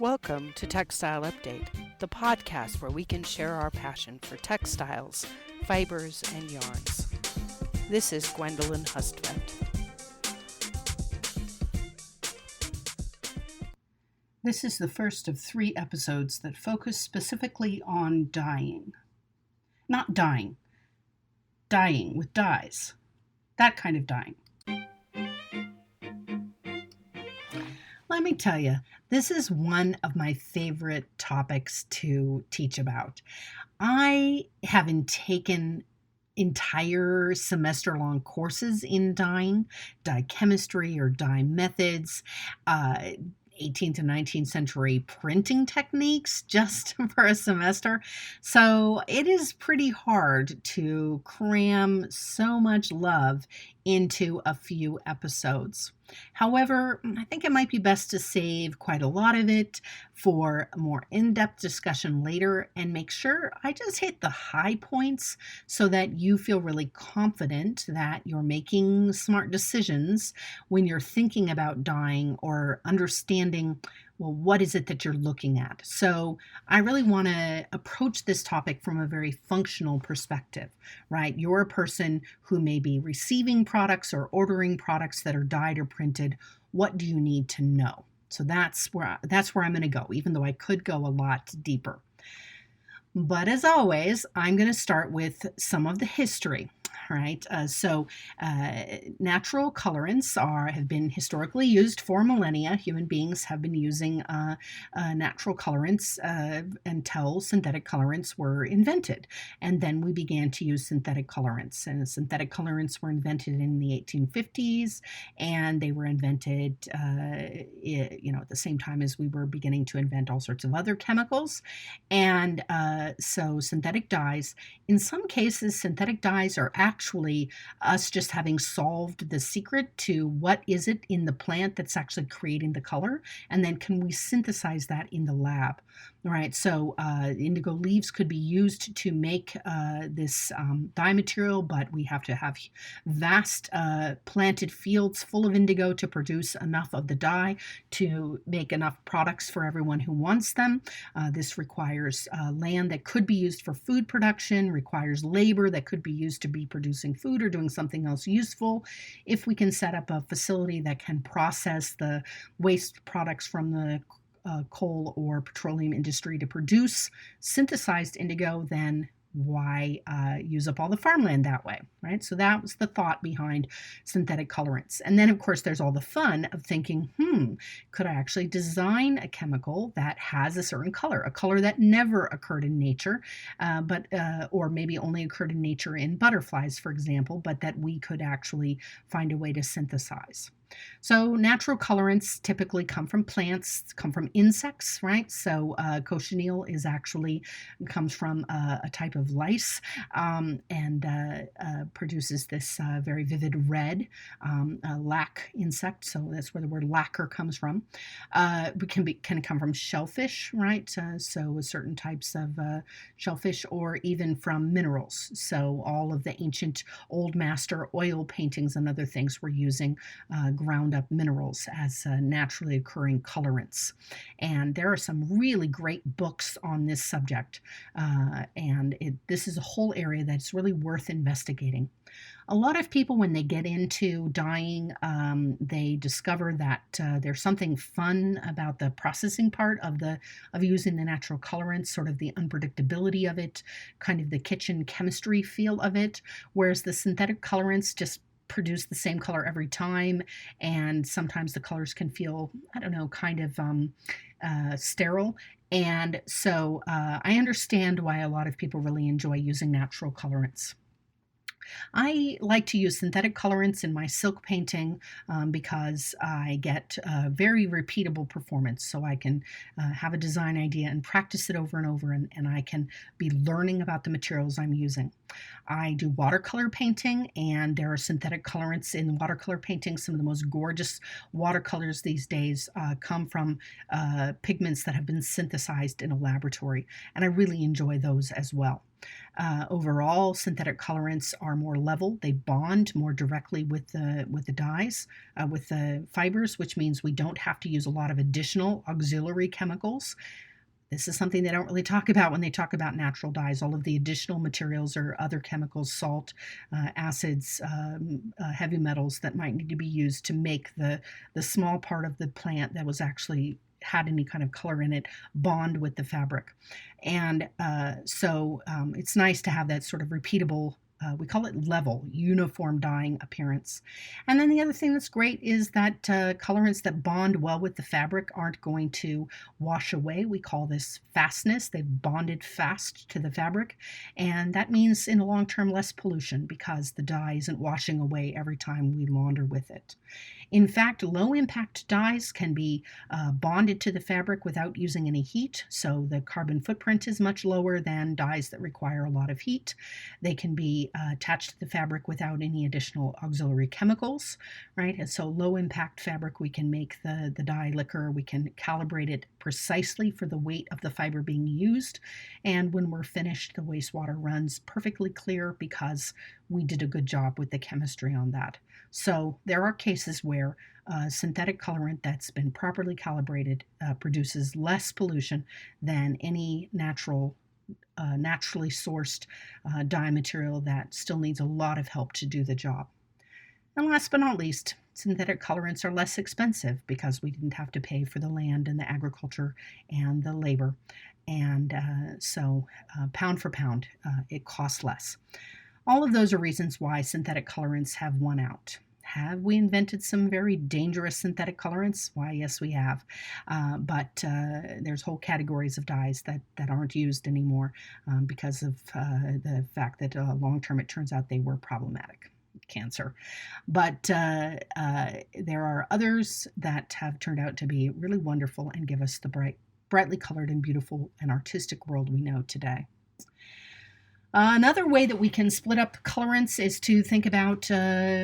Welcome to Textile Update, the podcast where we can share our passion for textiles, fibers, and yarns. This is Gwendolyn Hustvedt. This is the first of 3 episodes that focus specifically on dyeing. Not dyeing. Dyeing with dyes. That kind of dyeing. Let me tell you, this is one of my favorite topics to teach about. I haven't taken entire semester-long courses in dyeing, dye chemistry or dye methods, 18th and 19th century printing techniques just for a semester. So it is pretty hard to cram so much love into a few episodes. However, I think it might be best to save quite a lot of it for a more in-depth discussion later and make sure I just hit the high points so that you feel really confident that you're making smart decisions when you're thinking about dyeing or understanding, well, what is it that you're looking at? So I really want to approach this topic from a very functional perspective, right? You're a person who may be receiving products or ordering products that are dyed or printed. What do you need to know? So that's where I'm going to go, even though I could go a lot deeper. But as always, I'm going to start with some of the history. Right. Natural colorants have been historically used for millennia. Human beings have been using natural colorants until synthetic colorants were invented. And then we began to use synthetic colorants. And synthetic colorants were invented in the 1850s, and they were invented, at the same time as we were beginning to invent all sorts of other chemicals. And so synthetic dyes, in some cases, synthetic dyes are actually us just having solved the secret to what is it in the plant that's actually creating the color, and then can we synthesize that in the lab. All right, so indigo leaves could be used to make this dye material, but we have to have vast planted fields full of indigo to produce enough of the dye to make enough products for everyone who wants them. This requires land that could be used for food production, requires labor that could be used to be producing food or doing something else useful. If we can set up a facility that can process the waste products from the coal or petroleum industry to produce synthesized indigo, then why use up all the farmland that way, right? So that was the thought behind synthetic colorants. And then, of course, there's all the fun of thinking, could I actually design a chemical that has a certain color, a color that never occurred in nature, or maybe only occurred in nature in butterflies, for example, but that we could actually find a way to synthesize. So natural colorants typically come from plants, come from insects, right? So cochineal comes from a type of lice and produces this very vivid red lac insect. So that's where the word lacquer comes from. It can come from shellfish, right? So certain types of shellfish, or even from minerals. So all of the ancient old master oil paintings and other things were using ground up minerals as naturally occurring colorants. And there are some really great books on this subject. This is a whole area that's really worth investigating. A lot of people, when they get into dyeing, they discover that there's something fun about the processing part of using the natural colorants, sort of the unpredictability of it, kind of the kitchen chemistry feel of it, whereas the synthetic colorants just produce the same color every time, and sometimes the colors can feel, kind of sterile. And so I understand why a lot of people really enjoy using natural colorants. I like to use synthetic colorants in my silk painting because I get very repeatable performance. So I can have a design idea and practice it over and over, and I can be learning about the materials I'm using. I do watercolor painting, and there are synthetic colorants in watercolor painting. Some of the most gorgeous watercolors these days come from pigments that have been synthesized in a laboratory, and I really enjoy those as well. Overall, synthetic colorants are more level. They bond more directly with the dyes, with the fibers, which means we don't have to use a lot of additional auxiliary chemicals. This is something they don't really talk about when they talk about natural dyes. All of the additional materials or other chemicals, salt, acids, heavy metals that might need to be used to make the small part of the plant that was actually had any kind of color in it bond with the fabric. And so it's nice to have that sort of repeatable, we call it level, uniform dyeing appearance. And then the other thing that's great is that colorants that bond well with the fabric aren't going to wash away. We call this fastness. They've bonded fast to the fabric. And that means in the long term less pollution because the dye isn't washing away every time we launder with it. In fact, low impact dyes can be bonded to the fabric without using any heat, so the carbon footprint is much lower than dyes that require a lot of heat. They can be attached to the fabric without any additional auxiliary chemicals, right? And so low impact fabric, we can make the dye liquor, we can calibrate it precisely for the weight of the fiber being used, and when we're finished, the wastewater runs perfectly clear because we did a good job with the chemistry on that. So there are cases where synthetic colorant that's been properly calibrated produces less pollution than any naturally sourced dye material that still needs a lot of help to do the job. And last but not least, synthetic colorants are less expensive because we didn't have to pay for the land and the agriculture and the labor. And so pound for pound, it costs less. All of those are reasons why synthetic colorants have won out. Have we invented some very dangerous synthetic colorants? Why, yes, we have. But there's whole categories of dyes that aren't used anymore because of the fact that long-term it turns out they were problematic. Cancer. But there are others that have turned out to be really wonderful and give us the brightly colored and beautiful and artistic world we know today. Another way that we can split up colorants is to think about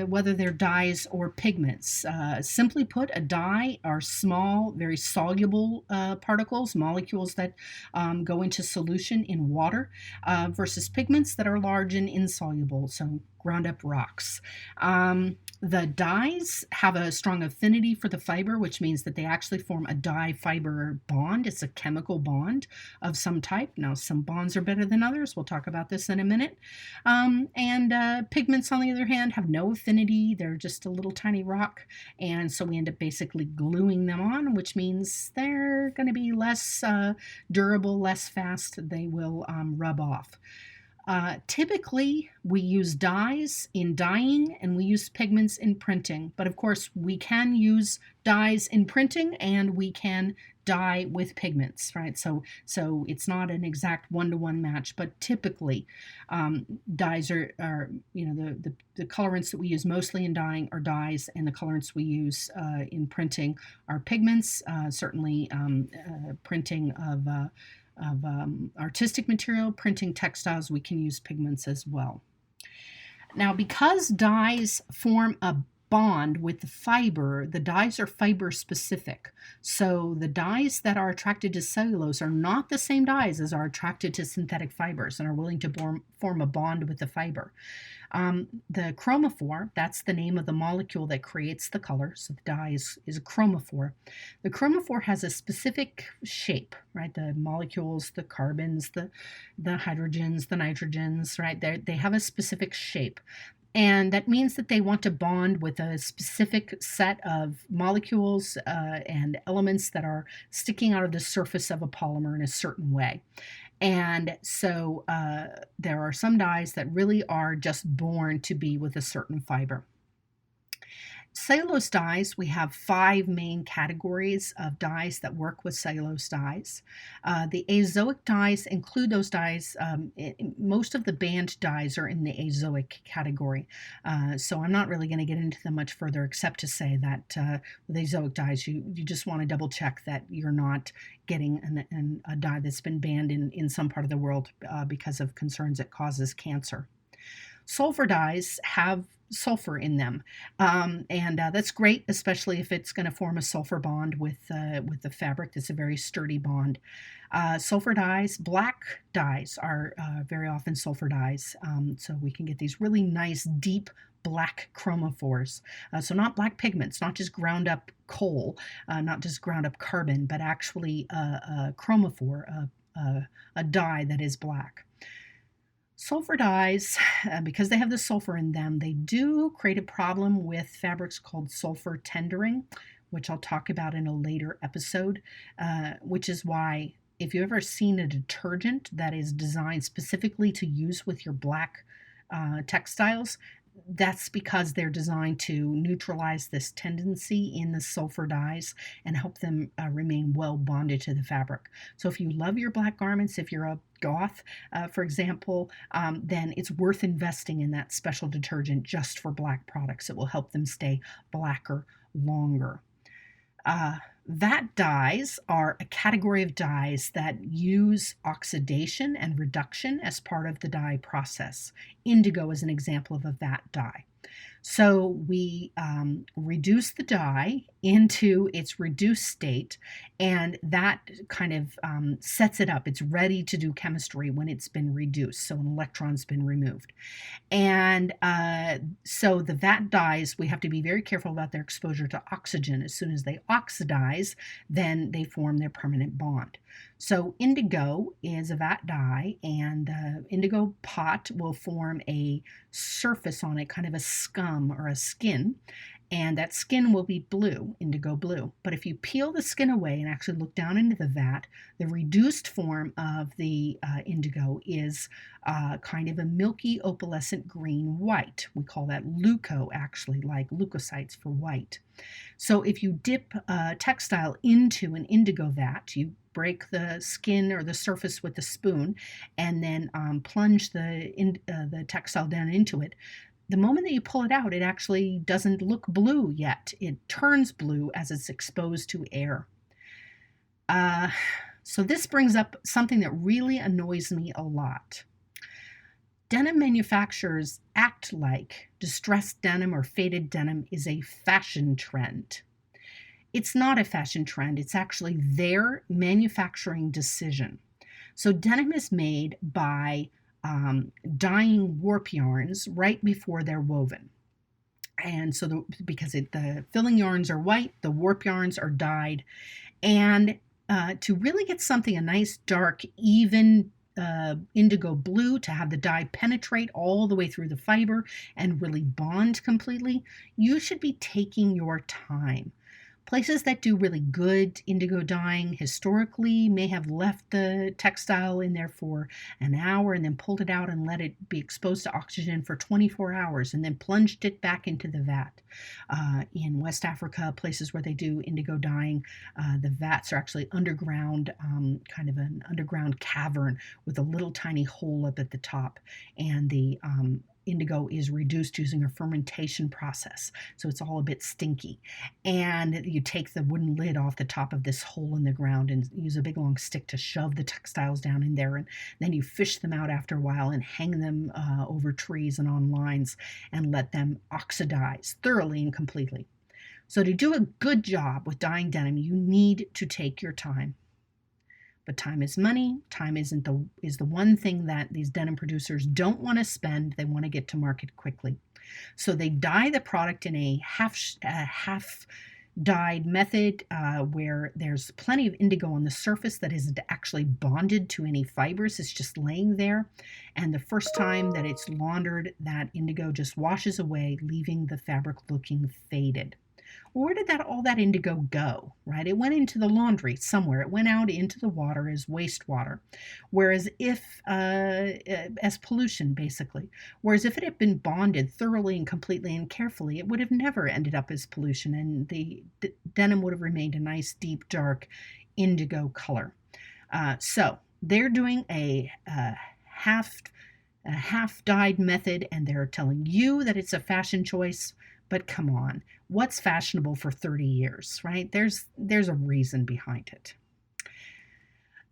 whether they're dyes or pigments. Simply put, a dye are small, very soluble particles, molecules that go into solution in water, versus pigments that are large and insoluble, so ground up rocks. The dyes have a strong affinity for the fiber, which means that they actually form a dye-fiber bond. It's a chemical bond of some type. Now, some bonds are better than others. We'll talk about this in a minute. Pigments, on the other hand, have no affinity. They're just a little tiny rock, and so we end up basically gluing them on, which means they're going to be less durable, less fast. They will rub off. Typically, we use dyes in dyeing and we use pigments in printing. But of course, we can use dyes in printing and we can dye with pigments, right? So it's not an exact one-to-one match, but typically dyes are the colorants that we use mostly in dyeing are dyes, and the colorants we use in printing are pigments. Certainly, printing of artistic material, printing textiles, we can use pigments as well. Now, because dyes form a bond with the fiber, the dyes are fiber specific. So the dyes that are attracted to cellulose are not the same dyes as are attracted to synthetic fibers and are willing to form a bond with the fiber. The chromophore, that's the name of the molecule that creates the color. So the dye is a chromophore. The chromophore has a specific shape, right? The molecules, the carbons, the hydrogens, the nitrogens, right? They have a specific shape. And that means that they want to bond with a specific set of molecules and elements that are sticking out of the surface of a polymer in a certain way. And so there are some dyes that really are just born to be with a certain fiber. Cellulose dyes, we have 5 main categories of dyes that work with cellulose dyes. The azoic dyes include those dyes. Most of the banned dyes are in the azoic category. So I'm not really going to get into them much further except to say that with azoic dyes, you just want to double check that you're not getting a dye that's been banned in some part of the world because of concerns it causes cancer. Sulfur dyes have sulfur in them, and that's great, especially if it's going to form a sulfur bond with the fabric. That's a very sturdy bond. Sulfur dyes, black dyes are very often sulfur dyes, so we can get these really nice deep black chromophores. So not black pigments, not just ground up coal, not just ground up carbon, but actually a chromophore, a dye that is black. Sulfur dyes, because they have the sulfur in them, they do create a problem with fabrics called sulfur tendering, which I'll talk about in a later episode, which is why if you've ever seen a detergent that is designed specifically to use with your black textiles, that's because they're designed to neutralize this tendency in the sulfur dyes and help them remain well bonded to the fabric. So if you love your black garments, if you're a goth, for example, then it's worth investing in that special detergent just for black products. It will help them stay blacker longer. Vat dyes are a category of dyes that use oxidation and reduction as part of the dye process. Indigo is an example of a vat dye. So we reduce the dye into its reduced state, and that kind of sets it up. It's ready to do chemistry when it's been reduced, so an electron's been removed. And so the vat dyes, we have to be very careful about their exposure to oxygen. As soon as they oxidize, then they form their permanent bond. So indigo is a vat dye, and the indigo pot will form a surface on it, kind of a scum or a skin, and that skin will be blue, indigo blue. But if you peel the skin away and actually look down into the vat, the reduced form of the indigo is kind of a milky opalescent green white. We call that leuco, actually, like leukocytes for white. So if you dip a textile into an indigo vat, you break the skin or the surface with a spoon and then plunge the textile down into it. The moment that you pull it out, it actually doesn't look blue yet. It turns blue as it's exposed to air. So this brings up something that really annoys me a lot. Denim manufacturers act like distressed denim or faded denim is a fashion trend. It's not a fashion trend. It's actually their manufacturing decision. So denim is made by dyeing warp yarns right before they're woven. And so because the filling yarns are white, the warp yarns are dyed. And to really get something, a nice dark, even indigo blue, to have the dye penetrate all the way through the fiber and really bond completely, you should be taking your time. Places that do really good indigo dyeing historically may have left the textile in there for an hour and then pulled it out and let it be exposed to oxygen for 24 hours and then plunged it back into the vat. In West Africa, places where they do indigo dyeing, the vats are actually underground, kind of an underground cavern with a little tiny hole up at the top, and the indigo is reduced using a fermentation process, so it's all a bit stinky. And you take the wooden lid off the top of this hole in the ground and use a big long stick to shove the textiles down in there, and then you fish them out after a while and hang them over trees and on lines and let them oxidize thoroughly and completely. So to do a good job with dyeing denim, you need to take your time. But time is money. Time is the one thing that these denim producers don't want to spend. They want to get to market quickly. So they dye the product in a half dyed method where there's plenty of indigo on the surface that isn't actually bonded to any fibers. It's just laying there. And the first time that it's laundered, that indigo just washes away, leaving the fabric looking faded. Where did all that indigo go, right? It went into the laundry somewhere. It went out into the water as wastewater, whereas as pollution, basically. Whereas if it had been bonded thoroughly and completely and carefully, it would have never ended up as pollution, and the denim would have remained a nice, deep, dark indigo color. So they're doing a half dyed method, and they're telling you that it's a fashion choice. But come on, what's fashionable for 30 years, right? There's a reason behind it.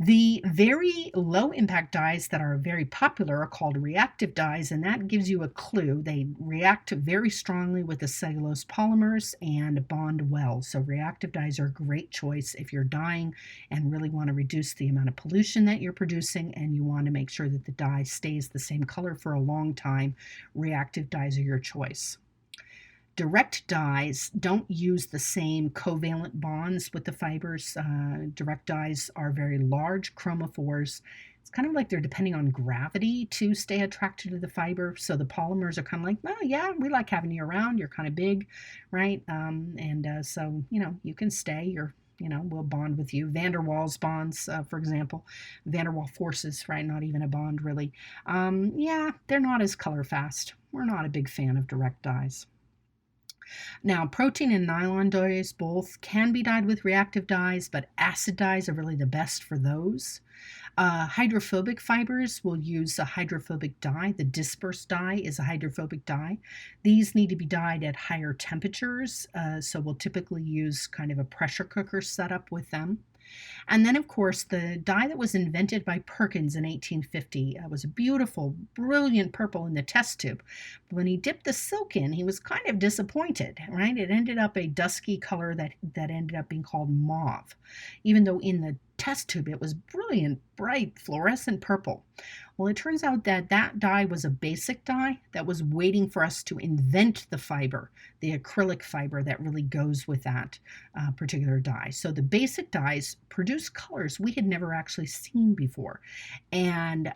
The very low impact dyes that are very popular are called reactive dyes, and that gives you a clue. They react very strongly with the cellulose polymers and bond well. So reactive dyes are a great choice if you're dyeing and really want to reduce the amount of pollution that you're producing and you want to make sure that the dye stays the same color for a long time. Reactive dyes are your choice. Direct dyes don't use the same covalent bonds with the fibers. Direct dyes are very large chromophores. It's kind of like they're depending on gravity to stay attracted to the fiber. So the polymers are kind of like, oh, yeah, we like having you around. You're kind of big, right? So, you can stay. We'll bond with you. Van der Waals bonds, for example, Van der Waals forces, right? Not even a bond, really. Yeah, they're not as color fast. We're not a big fan of direct dyes. Now, protein and nylon dyes both can be dyed with reactive dyes, but acid dyes are really the best for those. Hydrophobic fibers will use a hydrophobic dye. The disperse dye is a hydrophobic dye. These need to be dyed at higher temperatures, so we'll typically use kind of a pressure cooker setup with them. And then, of course, the dye that was invented by Perkins in 1850 was a beautiful, brilliant purple in the test tube. But when he dipped the silk in, he was kind of disappointed, right? It ended up a dusky color that ended up being called mauve, even though in the test tube it was brilliant, bright, fluorescent purple. Well, it turns out that that dye was a basic dye that was waiting for us to invent the fiber, the acrylic fiber that really goes with that particular dye. So the basic dyes produce colors we had never actually seen before, and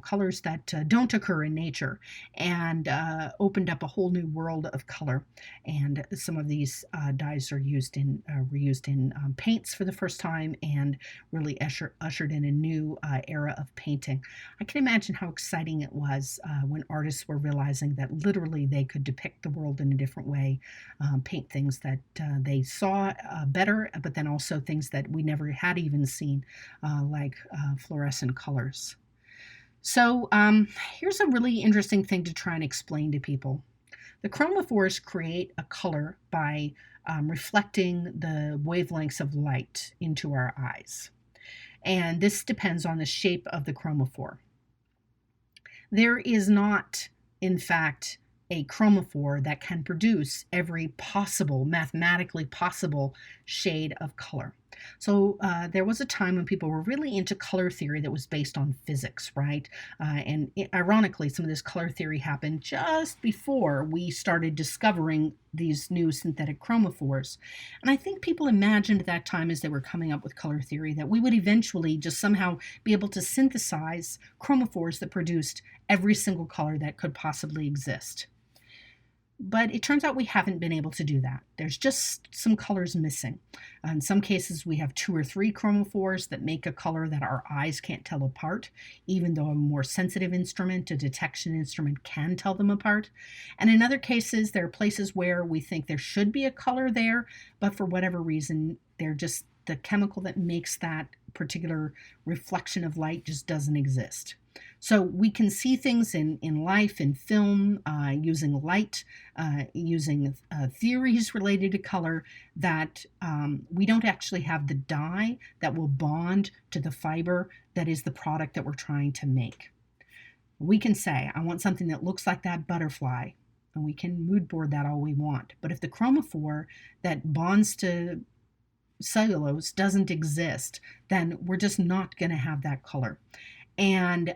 colors that don't occur in nature, and opened up a whole new world of color. And some of these dyes are were used in paints for the first time, and really ushered in a new era of painting. I can imagine how exciting it was when artists were realizing that literally they could depict the world in a different way, paint things that they saw better, but then also things that we never had even seen, like fluorescent colors. So here's a really interesting thing to try and explain to people. The chromophores create a color by reflecting the wavelengths of light into our eyes. And this depends on the shape of the chromophore. There is not, in fact, a chromophore that can produce every possible, mathematically possible shade of color. So there was a time when people were really into color theory that was based on physics, right? Ironically, some of this color theory happened just before we started discovering these new synthetic chromophores. And I think people imagined at that time, as they were coming up with color theory, that we would eventually just somehow be able to synthesize chromophores that produced every single color that could possibly exist. But it turns out we haven't been able to do that. There's just some colors missing. In some cases, we have 2 or 3 chromophores that make a color that our eyes can't tell apart, even though a more sensitive instrument, a detection instrument, can tell them apart. And in other cases, there are places where we think there should be a color there, but for whatever reason, they're just the chemical that makes that particular reflection of light just doesn't exist. So we can see things in life, in film, using light, using theories related to color that we don't actually have the dye that will bond to the fiber that is the product that we're trying to make. We can say, I want something that looks like that butterfly, and we can mood board that all we want. But if the chromophore that bonds to cellulose doesn't exist, then we're just not going to have that color. And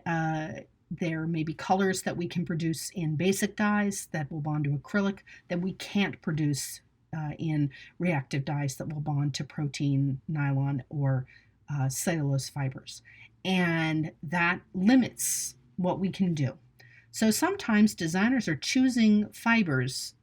there may be colors that we can produce in basic dyes that will bond to acrylic that we can't produce in reactive dyes that will bond to protein, nylon, or cellulose fibers. And that limits what we can do. So sometimes designers are choosing fibers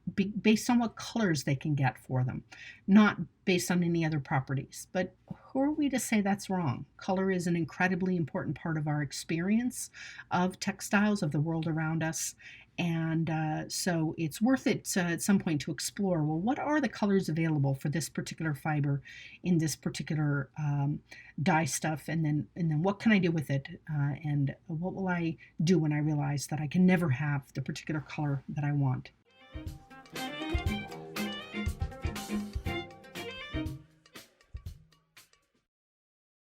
based on what colors they can get for them, not based on any other properties. But who are we to say that's wrong? Color is an incredibly important part of our experience of textiles, of the world around us. And so it's worth it at some point to explore, well, what are the colors available for this particular fiber in this particular dye stuff? And then what can I do with it? And what will I do when I realize that I can never have the particular color that I want?